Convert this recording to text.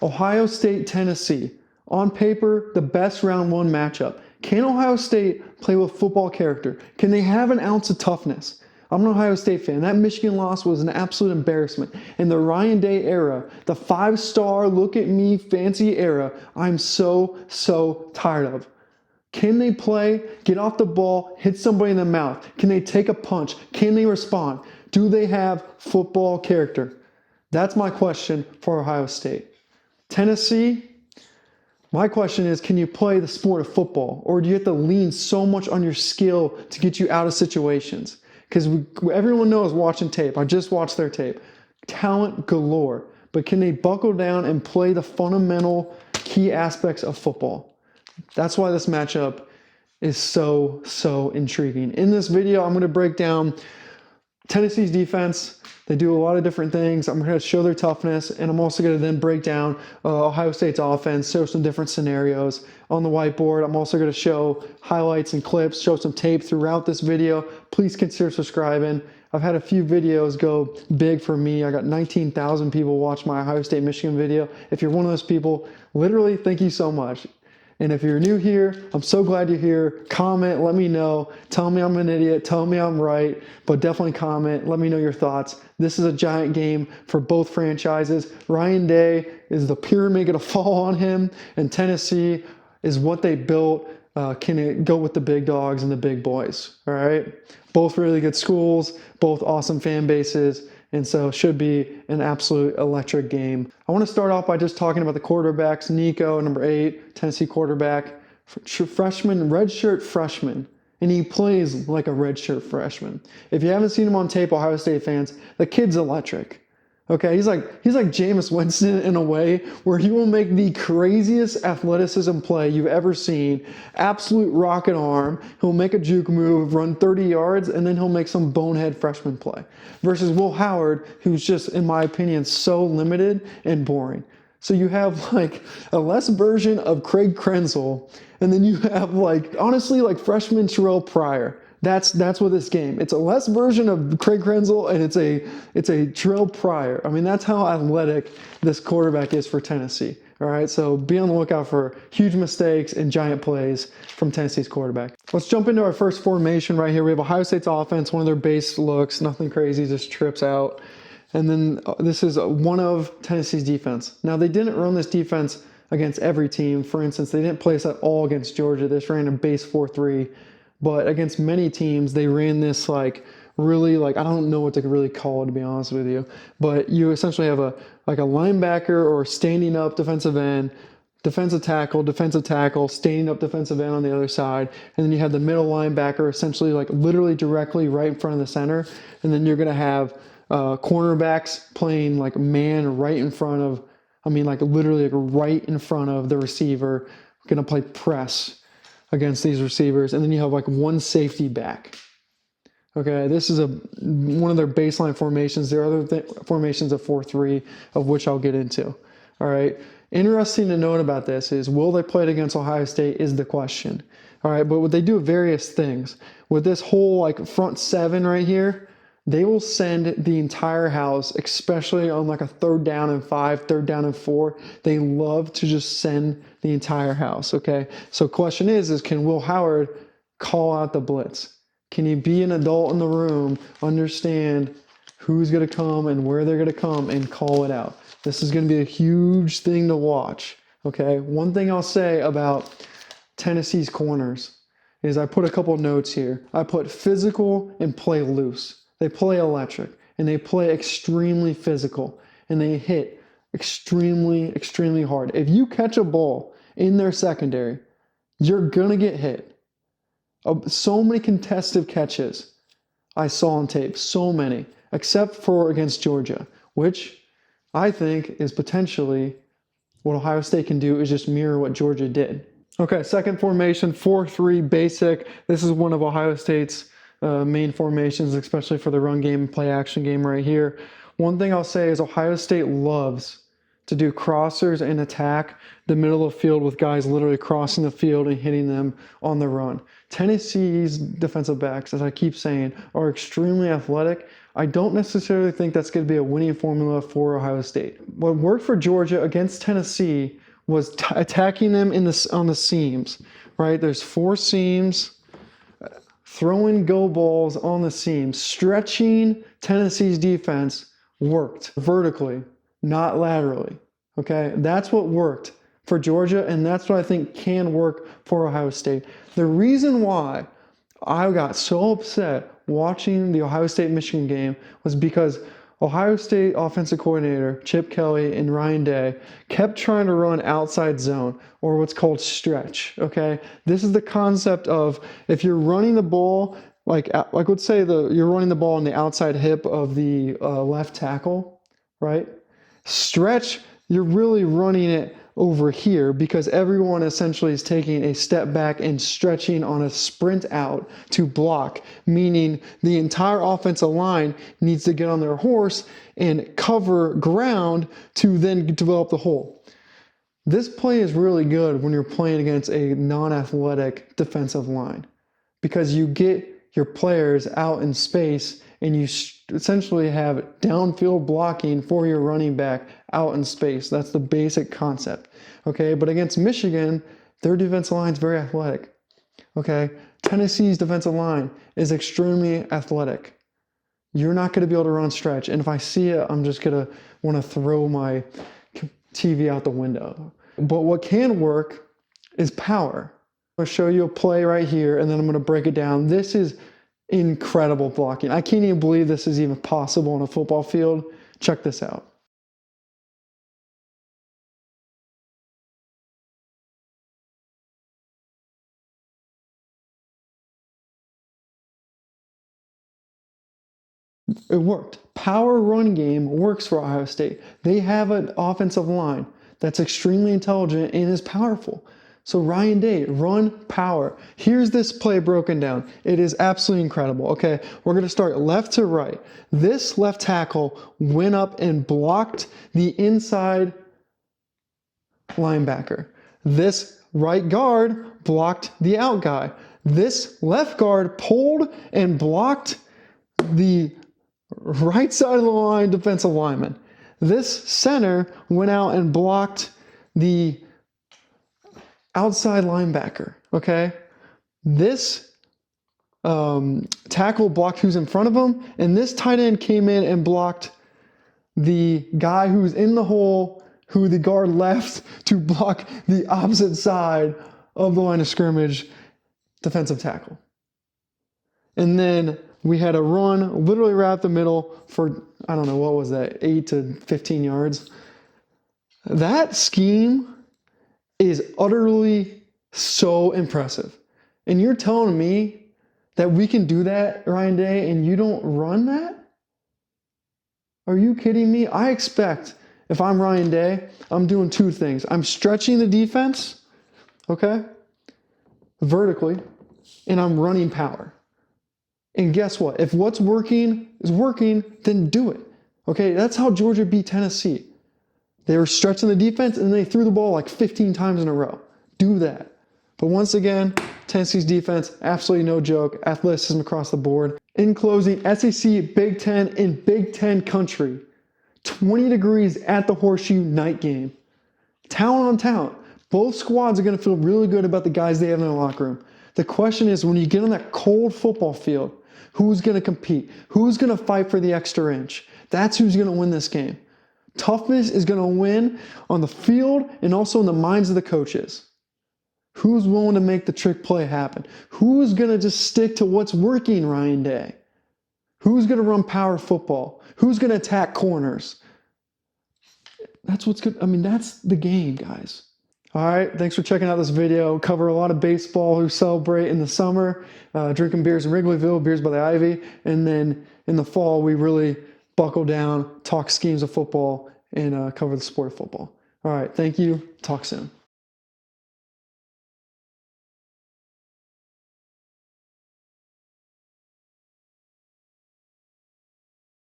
Ohio State, Tennessee. On paper, the best round one matchup. Can Ohio State play with football character? Can they have an ounce of toughness? I'm an Ohio State fan. That Michigan loss was an absolute embarrassment. In the Ryan Day era, the 5-star look at me fancy era, I'm so tired of. Can they play, get off the ball, hit somebody in the mouth? Can they take a punch? Can they respond? Do they have football character? That's my question for Ohio State. Tennessee, my question is, can you play the sport of football? Or do you have to lean so much on your skill to get you out of situations? Because everyone knows watching tape. I just watched their tape. Talent galore. But can they buckle down and play the fundamental key aspects of football? That's why this matchup is so intriguing. In this video, I'm going to break down Tennessee's defense. They do a lot of different things. I'm going to show their toughness, and I'm also going to then break down Ohio State's offense, show some different scenarios on the whiteboard. I'm also going to show highlights and clips, show some tape throughout this video. Please consider subscribing. I've had a few videos go big for me. I got 19,000 people watch my Ohio State-Michigan video. If you're one of those people, literally, thank you so much. And if you're new here, I'm so glad you're here. Comment, let me know. Tell me I'm an idiot. Tell me I'm right. But definitely comment. Let me know your thoughts. This is a giant game for both franchises. Ryan Day is the pyramid going to fall on him. And Tennessee is what they built. Can it go with the big dogs and the big boys? All right? Both really good schools. Both awesome fan bases. And so it should be an absolute electric game. I want to start off by just talking about the quarterbacks. Nico, number 8, Tennessee quarterback, freshman, redshirt freshman. And he plays like a redshirt freshman. If you haven't seen him on tape, Ohio State fans, the kid's electric. Okay, he's like Jameis Winston in a way where he will make the craziest athleticism play you've ever seen. Absolute rocket arm. He'll make a juke move, run 30 yards, and then he'll make some bonehead freshman play. Versus Will Howard, who's just, in my opinion, so limited and boring. So you have like a less version of Craig Krenzel, and then you have like, honestly, like freshman Terrell Pryor. That's what this game. It's a less version of Craig Krenzel, and it's a Terrell Pryor. I mean, that's how athletic this quarterback is for Tennessee. All right, so be on the lookout for huge mistakes and giant plays from Tennessee's quarterback. Let's jump into our first formation right here. We have Ohio State's offense, one of their base looks, nothing crazy, just trips out. And then this is one of Tennessee's defense. Now, they didn't run this defense against every team. For instance, they didn't play this at all against Georgia. They just ran a base 4-3. But against many teams, they ran this really I don't know what to really call it, to be honest with you. But you essentially have a linebacker or standing up defensive end, defensive tackle, standing up defensive end on the other side. And then you have the middle linebacker essentially literally directly right in front of the center. And then you're going to have cornerbacks playing man right in front of, literally right in front of the receiver, going to play press against these receivers, and then you have one safety back. Okay, this is one of their baseline formations. There are other formations of 4-3, of which I'll get into. All right, interesting to note about this is, will they play it against Ohio State is the question. All right, but what they do various things. With this whole front 7 right here, they will send the entire house, especially on a 3rd down and 5, 3rd down and 4. They love to just send the entire house, okay? So question is can Will Howard call out the blitz? Can he be an adult in the room, understand who's going to come and where they're going to come and call it out? This is going to be a huge thing to watch, okay? One thing I'll say about Tennessee's corners is I put a couple notes here. I put physical and play loose. They play electric, and they play extremely physical, and they hit extremely hard. If you catch a ball in their secondary, you're going to get hit. So many contested catches I saw on tape, so many, except for against Georgia, which I think is potentially what Ohio State can do is just mirror what Georgia did. Okay, second formation, 4-3 basic. This is one of Ohio State's main formations, especially for the run game and play action game right here. One thing I'll say is Ohio State loves to do crossers and attack the middle of the field with guys literally crossing the field and hitting them on the run. Tennessee's defensive backs, as I keep saying, are extremely athletic. I don't necessarily think that's going to be a winning formula for Ohio State. What worked for Georgia against Tennessee was attacking them on the seams, right? There's 4 seams, throwing go balls on the seams, stretching Tennessee's defense worked vertically, not laterally. Okay, that's what worked for Georgia, and that's what I think can work for Ohio State. The reason why I got so upset watching the Ohio State-Michigan game was because Ohio State offensive coordinator Chip Kelly and Ryan Day kept trying to run outside zone, or what's called stretch. Okay, this is the concept of if you're running the ball, like let's say you're running the ball on the outside hip of the left tackle, right? Stretch, you're really running it over here because everyone essentially is taking a step back and stretching on a sprint out to block, meaning the entire offensive line needs to get on their horse and cover ground to then develop the hole. This play is really good when you're playing against a non-athletic defensive line because you get your players out in space and you essentially have downfield blocking for your running back out in space. That's the basic concept. Okay, but against Michigan, their defensive line is very athletic. Okay, Tennessee's defensive line is extremely athletic. You're not going to be able to run stretch. And if I see it, I'm just going to want to throw my TV out the window. But what can work is power. I'll show you a play right here, and then I'm going to break it down. This is incredible blocking. I can't even believe this is even possible on a football field. Check this out. It worked. Power run game works for Ohio State. They have an offensive line that's extremely intelligent and is powerful. So Ryan Day, run power. Here's this play broken down. It is absolutely incredible. Okay, we're going to start left to right. This left tackle went up and blocked the inside linebacker. This right guard blocked the out guy. This left guard pulled and blocked the right side of the line defensive lineman. This center went out and blocked the outside linebacker, okay? This tackle blocked who's in front of him, and this tight end came in and blocked the guy who's in the hole, who the guard left to block the opposite side of the line of scrimmage, defensive tackle. And then we had a run literally right up the middle for, I don't know, what was that, 8 to 15 yards. That scheme is utterly so impressive. And you're telling me that we can do that, Ryan Day, and you don't run that? Are you kidding me? I expect, if I'm Ryan Day, I'm doing 2 things. I'm stretching the defense, okay, vertically, and I'm running power. And guess what? If what's working is working, then do it. Okay, that's how Georgia beat Tennessee. They were stretching the defense and they threw the ball like 15 times in a row. Do that. But once again, Tennessee's defense, absolutely no joke. Athleticism across the board. In closing, SEC, Big Ten, in Big Ten country. 20 degrees at the Horseshoe night game. Talent on talent. Both squads are going to feel really good about the guys they have in their locker room. The question is, when you get on that cold football field, who's going to compete? Who's going to fight for the extra inch? That's who's going to win this game. Toughness is going to win on the field and also in the minds of the coaches. Who's willing to make the trick play happen? Who's going to just stick to what's working, Ryan Day? Who's going to run power football? Who's going to attack corners? That's what's good. I mean, that's the game, guys. All right, thanks for checking out this video. Cover a lot of baseball who celebrate in the summer, drinking beers in Wrigleyville, beers by the Ivy, and then in the fall we really buckle down, talk schemes of football, and cover the sport of football. All right, thank you. Talk soon.